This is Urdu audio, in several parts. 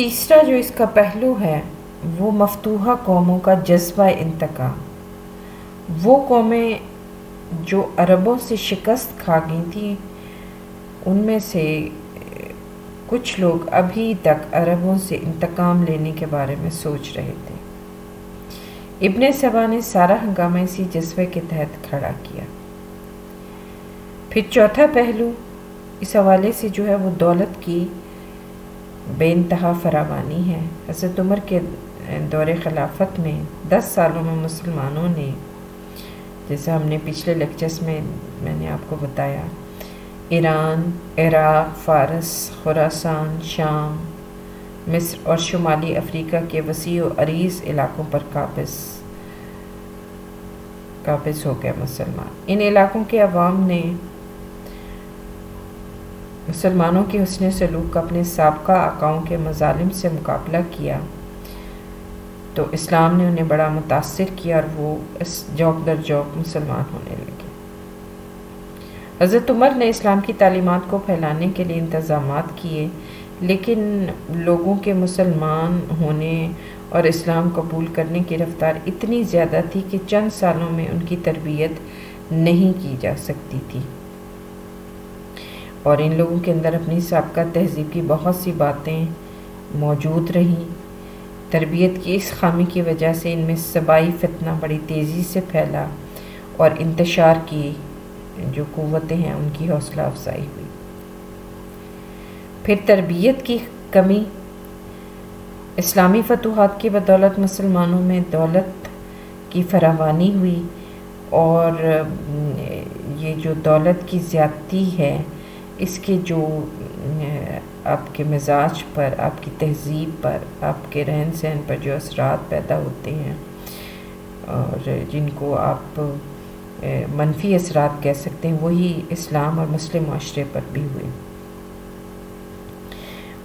تیسرا جو اس کا پہلو ہے وہ مفتوحہ قوموں کا جذبہ انتقام. وہ قومیں جو عربوں سے شکست کھا گئی تھیں ان میں سے کچھ لوگ ابھی تک عربوں سے انتقام لینے کے بارے میں سوچ رہے تھے. ابن سبا نے سارا ہنگامہ اسی جذبے کے تحت کھڑا کیا. پھر چوتھا پہلو اس حوالے سے جو ہے وہ دولت کی بے انتہا فراوانی ہے. حضرت عمر کے دور خلافت میں 10 سالوں میں مسلمانوں نے، جیسا ہم نے پچھلے لیکچرز میں نے آپ کو بتایا، ایران، عراق، فارس، خراسان، شام، مصر اور شمالی افریقہ کے وسیع و عریض علاقوں پر قابض ہو گئے مسلمان. ان علاقوں کے عوام نے مسلمانوں کے حسن سلوک کا اپنے سابقہ آقاؤں کے مظالم سے مقابلہ کیا تو اسلام نے انہیں بڑا متاثر کیا اور وہ اس جوک در جوک مسلمان ہونے لگے. حضرت عمر نے اسلام کی تعلیمات کو پھیلانے کے لیے انتظامات کیے، لیکن لوگوں کے مسلمان ہونے اور اسلام قبول کرنے کی رفتار اتنی زیادہ تھی کہ چند سالوں میں ان کی تربیت نہیں کی جا سکتی تھی، اور ان لوگوں کے اندر اپنی سابقہ تہذیب کی بہت سی باتیں موجود رہیں. تربیت کی اس خامی کی وجہ سے ان میں صبائی فتنہ بڑی تیزی سے پھیلا اور انتشار کی جو قوتیں ہیں ان کی حوصلہ افزائی ہوئی. پھر تربیت کی کمی. اسلامی فتوحات کی بدولت مسلمانوں میں دولت کی فراوانی ہوئی، اور یہ جو دولت کی زیادتی ہے اس کے جو آپ کے مزاج پر، آپ کی تہذیب پر، آپ کے رہن سہن پر جو اثرات پیدا ہوتے ہیں اور جن کو آپ منفی اثرات کہہ سکتے ہیں، وہی اسلام اور مسلم معاشرے پر بھی ہوئے.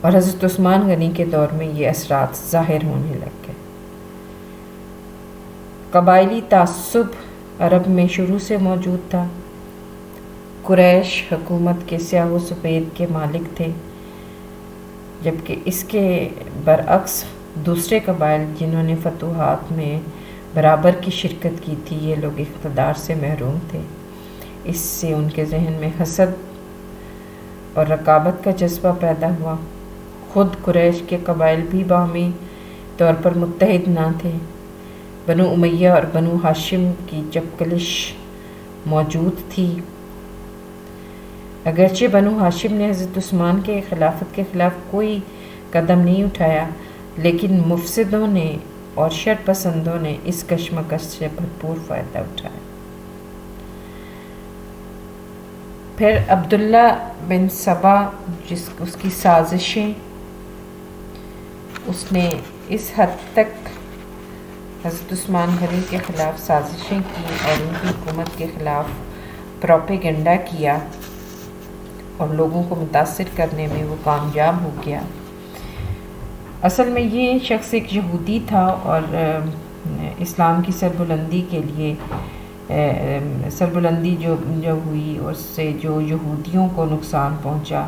اور حضرت عثمان غنی کے دور میں یہ اثرات ظاہر ہونے لگ گئے. قبائلی تعصب عرب میں شروع سے موجود تھا. قریش حکومت کے سیاہ و سفید کے مالک تھے، جبکہ اس کے برعکس دوسرے قبائل جنہوں نے فتوحات میں برابر کی شرکت کی تھی، یہ لوگ اقتدار سے محروم تھے. اس سے ان کے ذہن میں حسد اور رقابت کا جذبہ پیدا ہوا. خود قریش کے قبائل بھی باہمی طور پر متحد نہ تھے. بنو امیہ اور بنو ہاشم کی چپکلش موجود تھی. اگرچہ بنو ہاشم نے حضرت عثمان کے خلافت کے خلاف کوئی قدم نہیں اٹھایا، لیکن مفسدوں نے اور شر پسندوں نے اس کشمکش سے بھرپور فائدہ اٹھایا. پھر عبداللہ بن سبا، اس کی سازشیں، اس نے اس حد تک حضرت عثمان غنی کے خلاف سازشیں کی اور ان کی حکومت کے خلاف پروپیگنڈا کیا اور لوگوں کو متاثر کرنے میں وہ کامیاب ہو گیا. اصل میں یہ شخص ایک یہودی تھا، اور اسلام کی سربلندی کے لیے سربلندی جو ہوئی اس سے جو یہودیوں کو نقصان پہنچا،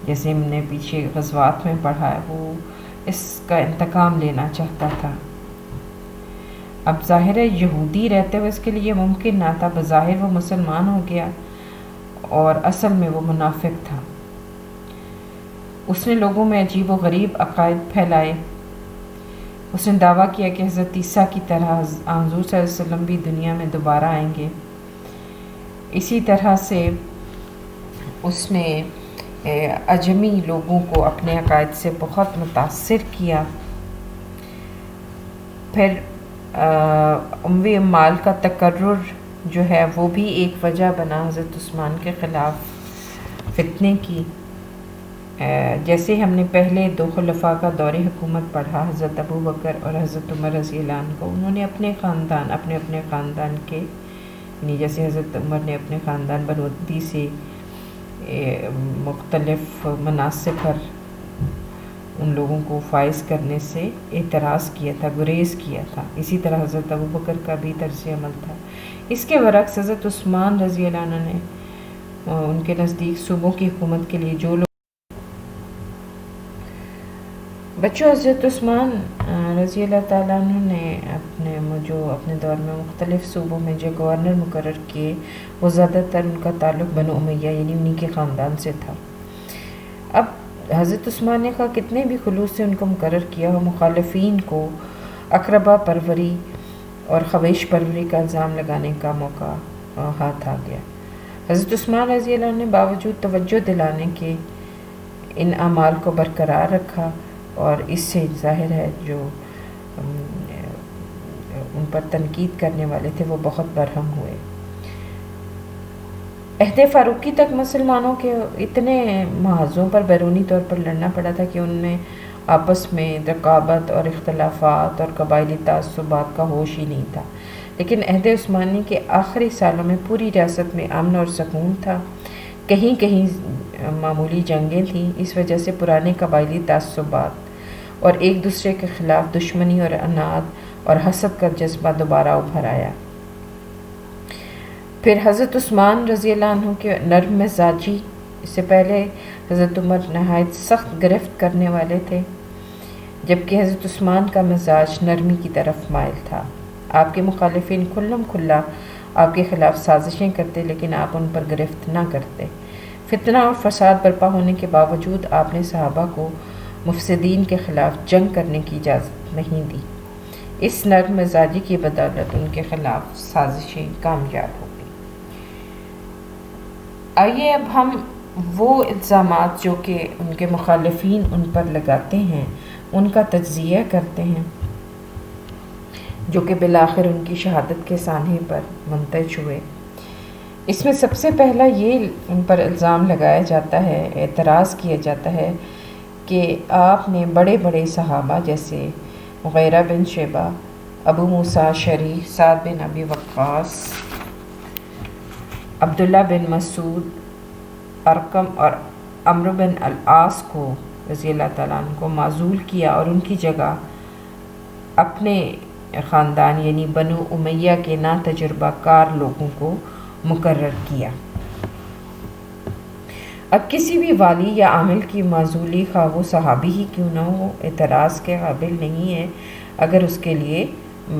جیسے ہم نے پیچھے غزوات میں پڑھا ہے، وہ اس کا انتقام لینا چاہتا تھا. اب ظاہر ہے یہودی رہتے ہوئے اس کے لیے ممکن نہ تھا. بظاہر وہ مسلمان ہو گیا اور اصل میں وہ منافق تھا. اس نے لوگوں میں عجیب و غریب عقائد پھیلائے. اس نے دعویٰ کیا کہ حضرت عیسیٰ کی طرح حضور صلی اللہ علیہ وسلم بھی دنیا میں دوبارہ آئیں گے. اسی طرح سے اس نے عجمی لوگوں کو اپنے عقائد سے بہت متاثر کیا. پھر اموی مال کا تقرر جو ہے وہ بھی ایک وجہ بنا حضرت عثمان کے خلاف فتنے کی. جیسے ہم نے پہلے 2 خلفاء کا دور حکومت پڑھا، حضرت ابو بکر اور حضرت عمر رضی اللہ عنہ کو، انہوں نے اپنے خاندان کے، یعنی جیسے حضرت عمر نے اپنے خاندان بنو عدی سے مختلف مناصب پر ان لوگوں کو فائز کرنے سے اعتراض کیا تھا، گریز کیا تھا. اسی طرح حضرت ابو بکر کا بھی طرز عمل تھا. اس کے برعکس حضرت عثمان رضی اللہ عنہ نے ان کے نزدیک صوبوں کی حکومت کے لیے جو لوگ بچوں، حضرت عثمان رضی اللہ تعالیٰ عنہ نے اپنے دور میں مختلف صوبوں میں جو گورنر مقرر کیے، وہ زیادہ تر ان کا تعلق بنو امیہ یعنی انہی کے خاندان سے تھا۔ اب حضرت عثمان نے کتنے بھی خلوص سے ان کو مقرر کیا ہو، مخالفین کو اقربا پروری اور خویش پروری کا الزام لگانے کا موقع ہاتھ آ گیا۔ حضرت عثمان رضی اللہ عنہ نے باوجود توجہ دلانے کے ان اعمال کو برقرار رکھا، اور اس سے ظاہر ہے جو ان پر تنقید کرنے والے تھے وہ بہت برہم ہوئے۔ عہد فاروقی تک مسلمانوں کے اتنے محاذوں پر بیرونی طور پر لڑنا پڑا تھا کہ ان میں آپس میں رقابت اور اختلافات اور قبائلی تعصبات کا ہوش ہی نہیں تھا، لیکن عہد عثمانی کے آخری سالوں میں پوری ریاست میں امن اور سکون تھا۔ کہیں کہیں معمولی جنگیں تھیں، اس وجہ سے پرانے قبائلی تعصبات اور ایک دوسرے کے خلاف دشمنی اور عناد اور حسد کا جذبہ دوبارہ ابھر آیا۔ پھر حضرت عثمان رضی اللہ عنہ کے نرم مزاجی، اس سے پہلے حضرت عمر نہایت سخت گرفت کرنے والے تھے، جبکہ حضرت عثمان کا مزاج نرمی کی طرف مائل تھا۔ آپ کے مخالفین کھلم کھلا آپ کے خلاف سازشیں کرتے، لیکن آپ ان پر گرفت نہ کرتے۔ فتنہ اور فساد برپا ہونے کے باوجود آپ نے صحابہ کو مفسدین کے خلاف جنگ کرنے کی اجازت نہیں دی۔ اس نرم مزاجی کی بدولت ان کے خلاف سازشیں کامیاب ہو گئیں۔ آئیے اب ہم وہ الزامات جو کہ ان کے مخالفین ان پر لگاتے ہیں ان کا تجزیہ کرتے ہیں، جو کہ بالآخر ان کی شہادت کے سانحے پر منتج ہوئے۔ اس میں سب سے پہلا یہ ان پر الزام لگایا جاتا ہے، اعتراض کیا جاتا ہے کہ آپ نے بڑے بڑے صحابہ جیسے مغیرہ بن شعبہ، ابو موسیٰ اشعری، سعد بن ابی وقاص، عبداللہ بن مسعود، ارقم اور عمرو بن العاص کو رضی اللہ تعالیٰ عنہ کو معزول کیا اور ان کی جگہ اپنے خاندان یعنی بنو امیہ کے ناتجربہ کار لوگوں کو مقرر کیا۔ اب کسی بھی والی یا عامل کی معزولی خواہ وہ صحابی ہی کیوں نہ ہو، اعتراض کے قابل نہیں ہے اگر اس کے لیے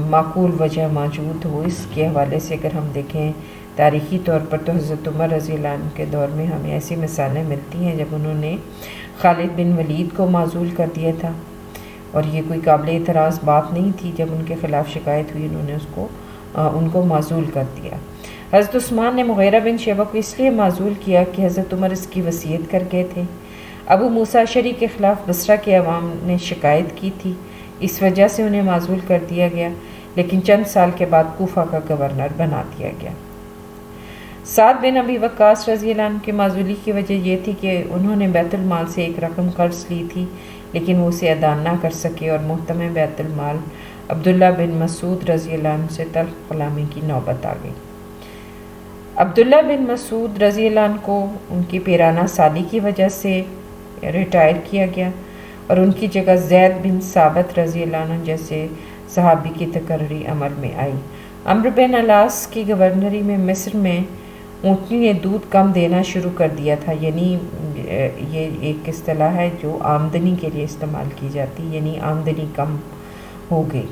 معقول وجہ موجود ہو۔ اس کے حوالے سے اگر ہم دیکھیں تاریخی طور پر تو حضرت عمر رضی اللہ عنہ کے دور میں ہمیں ایسی مثالیں ملتی ہیں جب انہوں نے خالد بن ولید کو معزول کر دیا تھا، اور یہ کوئی قابل اعتراض بات نہیں تھی۔ جب ان کے خلاف شکایت ہوئی انہوں نے ان کو معزول کر دیا۔ حضرت عثمان نے مغیرہ بن شعبہ کو اس لیے معزول کیا کہ حضرت عمر اس کی وصیت کر گئے تھے۔ ابو موسیٰ اشعری کے خلاف بصرہ کے عوام نے شکایت کی تھی، اس وجہ سے انہیں معزول کر دیا گیا، لیکن چند سال کے بعد کوفہ کا گورنر بنا دیا گیا۔ سعد بن ابی وقاص رضی اللہ عنہ کی معزولی کی وجہ یہ تھی کہ انہوں نے بیت المال سے ایک رقم قرض لی تھی، لیکن وہ اسے ادا نہ کر سکے اور محتمِ بیت المال عبداللہ بن مسعود رضی اللہ عنہ سے تلخ کلامی کی نوبت آ گئی۔ عبداللہ بن مسعود رضی اللہ عنہ کو ان کی پیرانہ سالی کی وجہ سے ریٹائر کیا گیا اور ان کی جگہ زید بن ثابت رضی اللہ عنہ جیسے صحابی کی تقرری عمل میں آئی۔ عمرو بن العاص کی گورنری میں مصر میں اونٹنی نے دودھ کم دینا شروع کر دیا تھا، یعنی یہ ایک اصطلاح ہے جو آمدنی کے لیے استعمال کی جاتی، یعنی آمدنی کم ہو گئی۔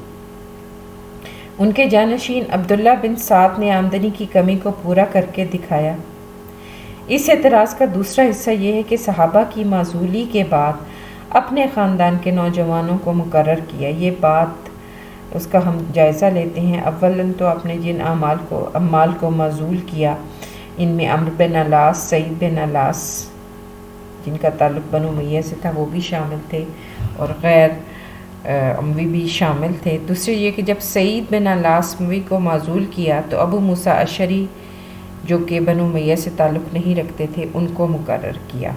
ان کے جانشین عبداللہ بن سعد نے آمدنی کی کمی کو پورا کر کے دکھایا۔ اس اعتراض کا دوسرا حصہ یہ ہے کہ صحابہ کی معزولی کے بعد اپنے خاندان کے نوجوانوں کو مقرر کیا۔ یہ بات اس کا ہم جائزہ لیتے ہیں۔ اولاً تو اپنے جن اعمال کو معزول کیا ان میں عمرو بن العاص، سعید بن العاص جن کا تعلق بنو امیہ سے تھا وہ بھی شامل تھے، اور غیر اموی بھی شامل تھے۔ دوسرے یہ کہ جب سعید بن العاص اموی کو معزول کیا تو ابو موسیٰ اشعری جو کہ بنو امیہ سے تعلق نہیں رکھتے تھے ان کو مقرر کیا۔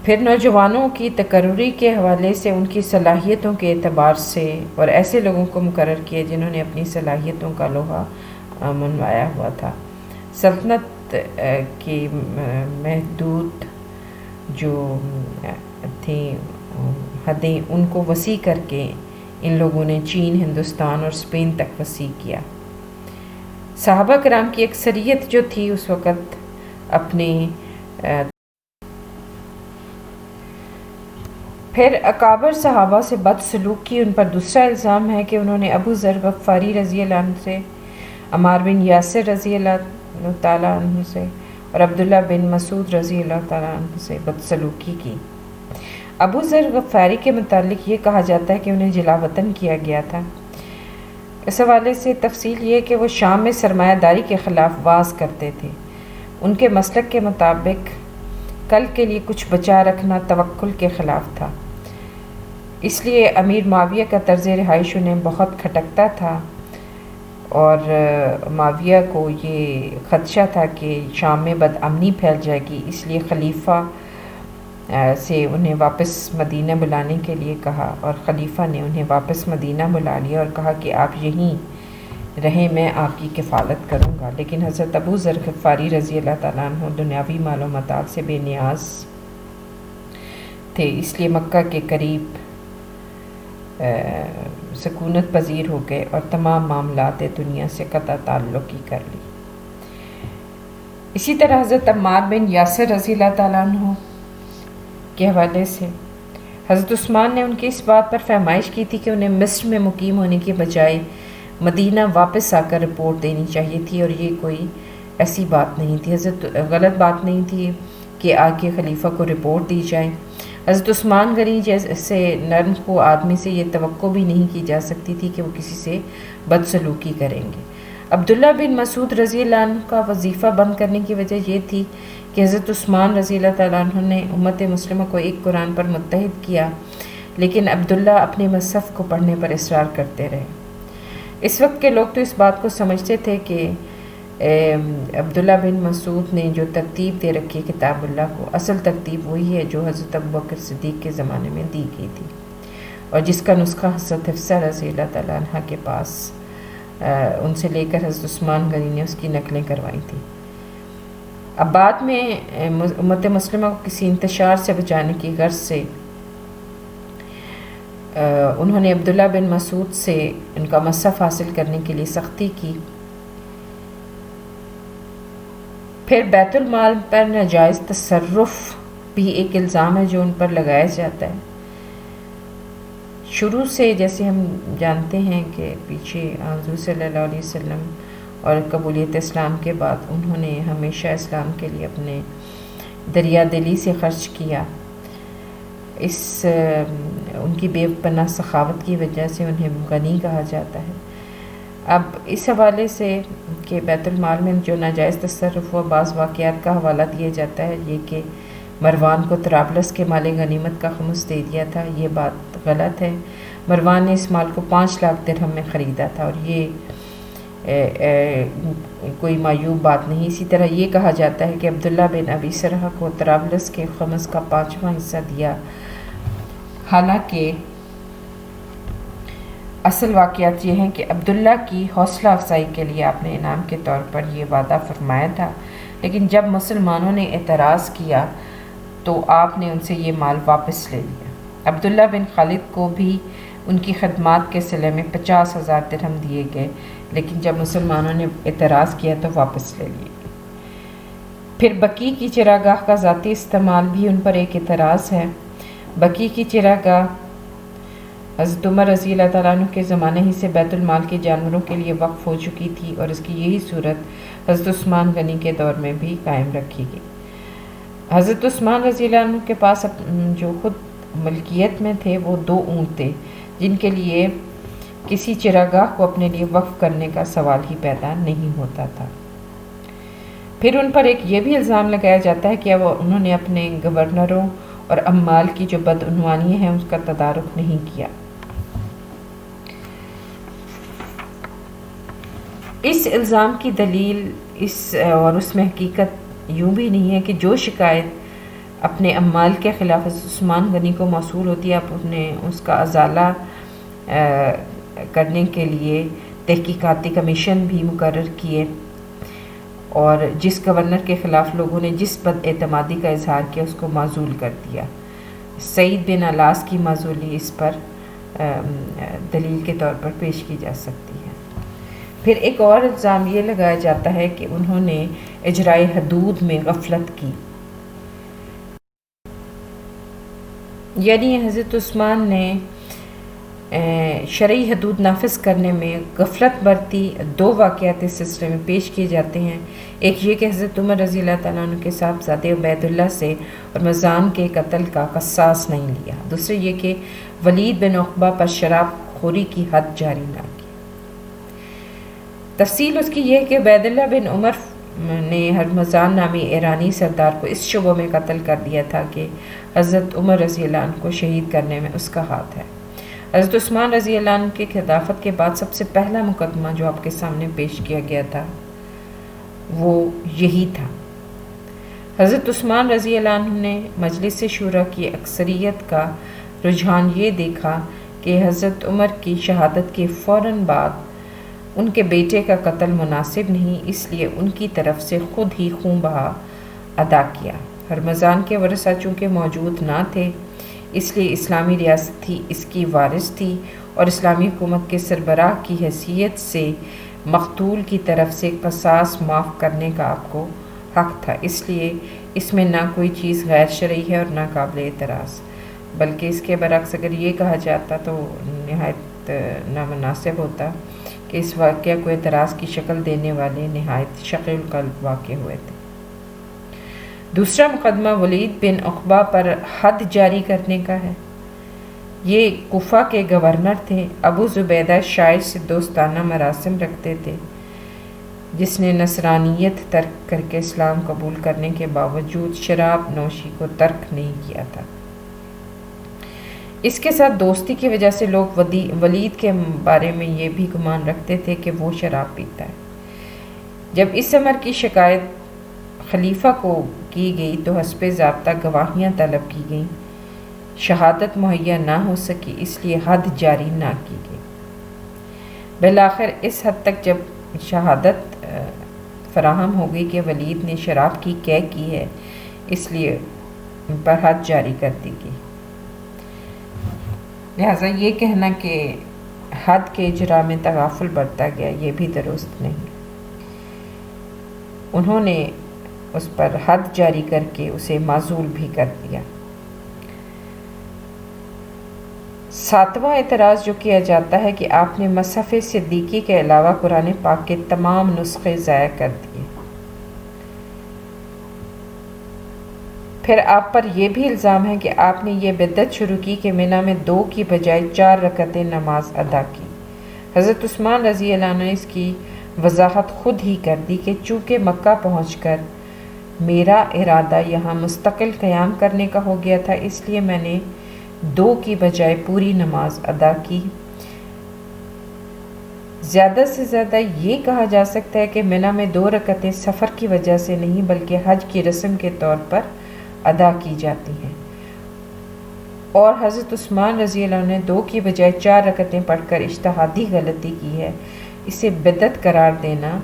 پھر نوجوانوں کی تقرری کے حوالے سے ان کی صلاحیتوں کے اعتبار سے اور ایسے لوگوں کو مقرر کیا جنہوں نے اپنی صلاحیتوں کا لوہا منوایا ہوا تھا۔ سلطنت کی محدود جو تھیں حدیں ان کو وسیع کر کے ان لوگوں نے چین، ہندوستان اور اسپین تک وسیع کیا۔ صحابہ کرام کی اکثریت جو تھی اس وقت اپنے پھر اکابر صحابہ سے بد سلوک کی ان پر دوسرا الزام ہے کہ انہوں نے ابو ذر غفاری رضی اللہ عنہ سے، عمار بن یاسر رضی اللہ تعالیٰ عنہ سے اور عبداللہ بن مسعود رضی اللہ تعالیٰ عنہ سے بد سلوکی کی۔ ابو ذر غفاری کے متعلق یہ کہا جاتا ہے کہ انہیں جلا وطن کیا گیا تھا۔ اس حوالے سے تفصیل یہ کہ وہ شام میں سرمایہ داری کے خلاف واز کرتے تھے۔ ان کے مسلک کے مطابق کل کے لیے کچھ بچا رکھنا توکل کے خلاف تھا، اس لیے امیر معاویہ کا طرز رہائش انہیں بہت کھٹکتا تھا اور معاویہ کو یہ خدشہ تھا کہ شام میں بد امنی پھیل جائے گی، اس لیے خلیفہ سے انہیں واپس مدینہ بلانے کے لیے کہا اور خلیفہ نے انہیں واپس مدینہ بلا لیا اور کہا کہ آپ یہیں رہیں، میں آپ کی کفالت کروں گا۔ لیکن حضرت ابو ذر غفاری رضی اللہ تعالیٰ عنہ دنیاوی مال و متاع سے بے نیاز تھے، اس لیے مکہ کے قریب سکونت پذیر ہو گئے اور تمام معاملات دنیا سے قطع تعلق ہی کر لی۔ اسی طرح حضرت عمار بن یاسر رضی اللہ تعالیٰ عنہ کے حوالے سے حضرت عثمان نے ان کی اس بات پر فہمائش کی تھی کہ انہیں مصر میں مقیم ہونے کے بجائے مدینہ واپس آ کر رپورٹ دینی چاہیے تھی، اور یہ کوئی ایسی بات نہیں تھی، غلط بات نہیں تھی کہ آ کے خلیفہ کو رپورٹ دی جائے۔ حضرت عثمان غنی جیسے نرم کو آدمی سے یہ توقع بھی نہیں کی جا سکتی تھی کہ وہ کسی سے بدسلوکی کریں گے۔ عبداللہ بن مسعود رضی اللہ عنہ کا وظیفہ بند کرنے کی وجہ یہ تھی کہ حضرت عثمان رضی اللہ تعالیٰ عنہ نے امت مسلمہ کو ایک قرآن پر متحد کیا، لیکن عبداللہ اپنے مصحف کو پڑھنے پر اصرار کرتے رہے۔ اس وقت کے لوگ تو اس بات کو سمجھتے تھے کہ عبداللہ بن مسعود نے جو ترتیب دے رکھی کتاب اللہ کو، اصل ترتیب وہی ہے جو حضرت ابوبکر صدیق کے زمانے میں دی گئی تھی اور جس کا نسخہ حضرت حفصہ رضی اللہ تعالیٰ عنہ کے پاس ان سے لے کر حضرت عثمان غنی نے اس کی نقلیں کروائی تھیں۔ اب بعد میں امت مسلمہ کو کسی انتشار سے بچانے کی غرض سے انہوں نے عبداللہ بن مسعود سے ان کا مصحف حاصل کرنے کے لیے سختی کی۔ پھر بیت المال پر ناجائز تصرف بھی ایک الزام ہے جو ان پر لگایا جاتا ہے۔ شروع سے جیسے ہم جانتے ہیں کہ پیچھے حضور صلی اللہ علیہ وسلم اور قبولیت اسلام کے بعد انہوں نے ہمیشہ اسلام کے لیے اپنے دریا دلی سے خرچ کیا۔ ان کی بے پناہ سخاوت کی وجہ سے انہیں غنی کہا جاتا ہے۔ اب اس حوالے سے کہ بیت المال میں جو ناجائز تصرف ہوا، بعض واقعات کا حوالہ دیا جاتا ہے، یہ کہ مروان کو طرابلس کے مال غنیمت کا خمس دے دیا تھا، یہ بات غلط ہے۔ مروان نے اس مال کو 5 لاکھ درہم میں خریدا تھا اور یہ کوئی معیوب بات نہیں۔ اسی طرح یہ کہا جاتا ہے کہ عبداللہ بن ابی سرح کو طرابلس کے خمس کا 5واں حصہ دیا، حالانکہ اصل واقعات یہ ہیں کہ عبداللہ کی حوصلہ افزائی کے لیے آپ نے انعام کے طور پر یہ وعدہ فرمایا تھا، لیکن جب مسلمانوں نے اعتراض کیا تو آپ نے ان سے یہ مال واپس لے لیا۔ عبداللہ بن خالد کو بھی ان کی خدمات کے صلے میں 50,000 درہم دیے گئے، لیکن جب مسلمانوں نے اعتراض کیا تو واپس لے لیے۔ پھر بقی کی چراگاہ کا ذاتی استعمال بھی ان پر ایک اعتراض ہے۔ بقی کی چراگاہ حضرت عمر رضی اللہ تعالیٰ عنہ کے زمانے ہی سے بیت المال کے جانوروں کے لیے وقف ہو چکی تھی اور اس کی یہی صورت حضرت عثمان غنی کے دور میں بھی قائم رکھی گئی۔ حضرت عثمان رضی اللہ عنہ کے پاس جو خود ملکیت میں تھے وہ 2 اونٹ تھے، جن کے لیے کسی چراگاہ کو اپنے لیے وقف کرنے کا سوال ہی پیدا نہیں ہوتا تھا۔ پھر ان پر ایک یہ بھی الزام لگایا جاتا ہے کہ انہوں نے اپنے گورنروں اور عمال کی جو بدعنوانی ہیں اس کا تدارک نہیں کیا۔ اس الزام کی دلیل اور اس میں حقیقت یوں بھی نہیں ہے کہ جو شکایت اپنے عمال کے خلاف عثمان غنی کو موصول ہوتی ہے، آپ نے اس کا ازالہ کرنے کے لیے تحقیقاتی کمیشن بھی مقرر کیے، اور جس گورنر کے خلاف لوگوں نے جس بد اعتمادی کا اظہار کیا اس کو معزول کر دیا۔ سعید بن الاس کی معزولی اس پر دلیل کے طور پر پیش کی جا سکتی ہے۔ پھر ایک اور الزام یہ لگایا جاتا ہے کہ انہوں نے اجرائے حدود میں غفلت کی۔ یعنی حضرت عثمان نے شرعی حدود نافذ کرنے میں غفلت برتی۔ دو واقعات اس سلسلے میں پیش کیے جاتے ہیں، ایک یہ کہ حضرت عمر رضی اللہ تعالیٰ عنہ کے صاحبزادے عبید اللہ سے رمضان کے قتل کا قصاص نہیں لیا، دوسرے یہ کہ ولید بن عقبہ پر شراب خوری کی حد جاری نہ کی۔ تفصیل اس کی یہ ہے کہ عبید اللہ بن عمر نے ہرمزان نامی ایرانی سردار کو اس شبہ میں قتل کر دیا تھا کہ حضرت عمر رضی اللہ عنہ کو شہید کرنے میں اس کا ہاتھ ہے۔ حضرت عثمان رضی اللہ عنہ کی خلافت کے بعد سب سے پہلا مقدمہ جو آپ کے سامنے پیش کیا گیا تھا وہ یہی تھا۔ حضرت عثمان رضی اللہ عنہ نے مجلس شورا کی اکثریت کا رجحان یہ دیکھا کہ حضرت عمر کی شہادت کے فوراً بعد ان کے بیٹے کا قتل مناسب نہیں، اس لیے ان کی طرف سے خود ہی خون بہا ادا کیا۔ ہرمزان کے ورثہ چونکہ موجود نہ تھے، اس لیے اسلامی ریاست تھی اس کی وارث تھی اور اسلامی حکومت کے سربراہ کی حیثیت سے مقتول کی طرف سے قصاص معاف کرنے کا آپ کو حق تھا، اس لیے اس میں نہ کوئی چیز غیر شرعی ہے اور نہ قابل اعتراض، بلکہ اس کے برعکس اگر یہ کہا جاتا تو نہایت نامناسب ہوتا کہ اس واقعہ کو اعتراض کی شکل دینے والے نہایت شقی القلب واقع ہوئے تھے۔ دوسرا مقدمہ ولید بن عقبہ پر حد جاری کرنے کا ہے۔ یہ کوفہ کے گورنر تھے۔ ابو زبیدہ شاعر سے دوستانہ مراسم رکھتے تھے، جس نے نصرانیت ترک کر کے اسلام قبول کرنے کے باوجود شراب نوشی کو ترک نہیں کیا تھا۔ اس کے ساتھ دوستی کی وجہ سے لوگ ولید کے بارے میں یہ بھی گمان رکھتے تھے کہ وہ شراب پیتا ہے۔ جب اس امر کی شکایت خلیفہ کو کی گئی تو حسب ضابطہ گواہیاں طلب کی گئیں، شہادت مہیا نہ ہو سکی، اس لیے حد جاری نہ کی گئی۔ بالآخر اس حد تک جب شہادت فراہم ہو گئی کہ ولید نے شراب کی قے کی ہے، اس لیے ان پر حد جاری کر دی گئی۔ لہٰذا یہ کہنا کہ حد کے اجرا میں تغافل برتا گیا یہ بھی درست نہیں۔ انہوں نے اس پر حد جاری کر کے اسے معزول بھی کر دیا۔ ساتواں اعتراض جو کیا جاتا ہے کہ آپ نے مصحف صدیقی کے علاوہ قرآن پاک کے تمام نسخے ضائع کر دیے۔ پھر آپ پر یہ بھی الزام ہے کہ آپ نے یہ بدعت شروع کی کہ منی میں 2 کی بجائے 4 رکعتیں نماز ادا کی۔ حضرت عثمان رضی اللہ عنہ نے اس کی وضاحت خود ہی کر دی کہ چونکہ مکہ پہنچ کر میرا ارادہ یہاں مستقل قیام کرنے کا ہو گیا تھا، اس لیے میں نے 2 کی بجائے پوری نماز ادا کی۔ زیادہ سے زیادہ یہ کہا جا سکتا ہے کہ منی میں 2 رکعتیں سفر کی وجہ سے نہیں بلکہ حج کی رسم کے طور پر ادا کی جاتی ہیں، اور حضرت عثمان رضی اللہ عنہ نے 2 کی بجائے 4 رکعتیں پڑھ کر اجتہادی غلطی کی ہے۔ اسے بدعت قرار دینا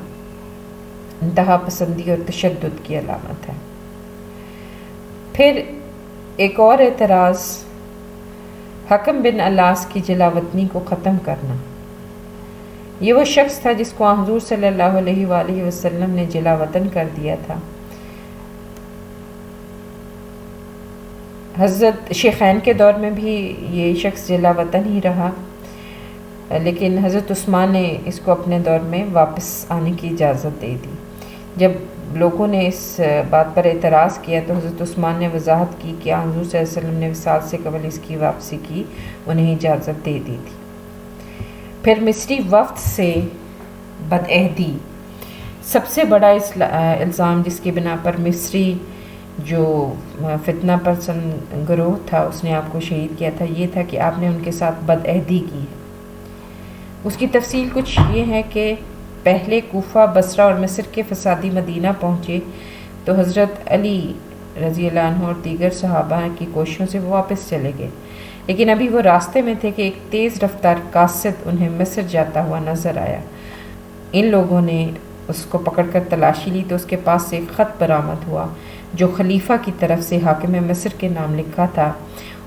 انتہا پسندی اور تشدد کی علامت ہے۔ پھر ایک اور اعتراض حکم بن الاس کی جلاوطنی کو ختم کرنا۔ یہ وہ شخص تھا جس کو حضور صلی اللہ علیہ وآلہ وسلم نے جلاوطن کر دیا تھا۔ حضرت شیخین کے دور میں بھی یہ شخص جلاوطن ہی رہا، لیکن حضرت عثمان نے اس کو اپنے دور میں واپس آنے کی اجازت دے دی۔ جب لوگوں نے اس بات پر اعتراض کیا تو حضرت عثمان نے وضاحت کی کہ حضور صلی اللہ علیہ وسلم نے وصال سے قبل اس کی واپسی کی انہیں اجازت دے دی تھی۔ پھر مصری وفد سے بدعہدی، سب سے بڑا الزام جس کی بنا پر مصری جو فتنہ پسند گروہ تھا اس نے آپ کو شہید کیا تھا، یہ تھا کہ آپ نے ان کے ساتھ بدعہدی کی ہے۔ اس کی تفصیل کچھ یہ ہے کہ پہلے کوفہ، بصرہ اور مصر کے فسادی مدینہ پہنچے تو حضرت علی رضی اللہ عنہ اور دیگر صحابہ کی کوششوں سے وہ واپس چلے گئے، لیکن ابھی وہ راستے میں تھے کہ ایک تیز رفتار قاصد انہیں مصر جاتا ہوا نظر آیا۔ ان لوگوں نے اس کو پکڑ کر تلاشی لی تو اس کے پاس سے ایک خط برآمد ہوا جو خلیفہ کی طرف سے حاکم مصر کے نام لکھا تھا،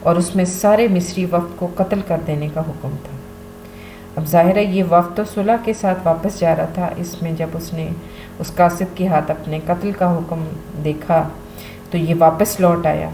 اور اس میں سارے مصری وفد کو قتل کر دینے کا حکم تھا۔ اب ظاہر ہے یہ وفد تو صلح کے ساتھ واپس جا رہا تھا، اس میں جب اس نے اس قاصد کے ہاتھ اپنے قتل کا حکم دیکھا تو یہ واپس لوٹ آیا۔